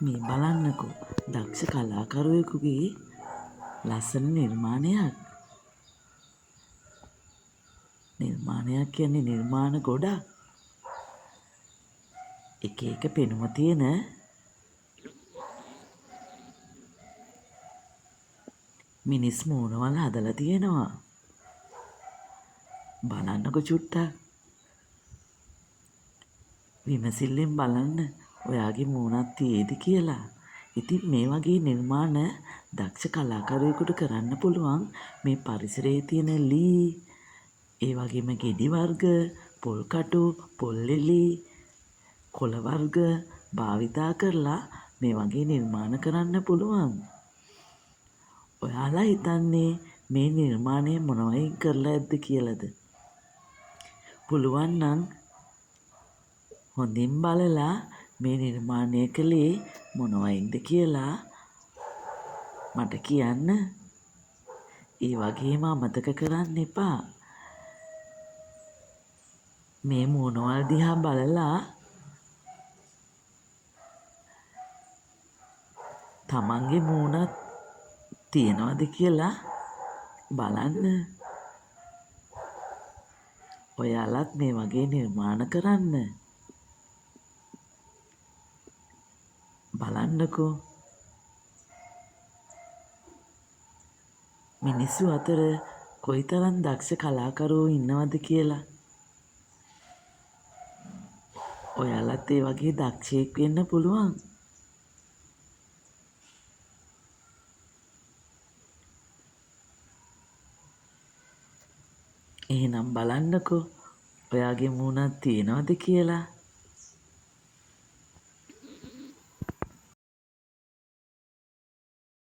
මේ බලන්නකෝ දක්ෂ කලාකරුවෙකුගේ ලස්සන නිර්මාණයක්. නිර්මාණයක් කියන්නේ නිර්මාණ ගොඩක්. එක එක පෙනුම තියෙන මිනිස් මූණවල් හදලා තියෙනවා. බලන්නකො චුට්ටක්. විමසිල්ලෙන් බලන්න ඔයාගේ මූණක් තියේද කියලා. ඉතින් මේ වගේ නිර්මාණ දක්ෂ කලාකරුවෙකුට කරන්න පුළුවන් මේ පරිසරයේ තියෙන ලී, ඒ වගේම ගෙඩි වර්ග, පොල් කටු, පොල් එළි, කොළ වර්ග භාවිතා කරලා මේ වගේ නිර්මාණ කරන්න පුළුවන්. ඔයාලා හිතන්නේ මේ නිර්මාණය මොනවයින් කරලා ඇද්ද කියලාද? පුළුවන් නම් හොඳින් බලලා මේ නිර්මාණය කළේ මොනවයින්ද කියලා මට කියන්න. ඒ වගේම අමතක කරන්න එපා. මේ මූණවල් දිහා බලලා තමන්ගේ මූණත් තියනවද කියලා බලන්න. ඔයාලත් මේ වගේ නිර්මාණ කරන්න. බලන්නකෝ. මිනිස්සු අතර කොයිතරම් දක්ෂ කලාකරුවෝ ඉන්නවද කියලා. ඔයාලත් ඒ වගේ දක්ෂයෙක් වෙන්න පුළුවන්. එහෙනම් බලන්නකෝ ඔයාගේ මූණක් තියනවද කියලා.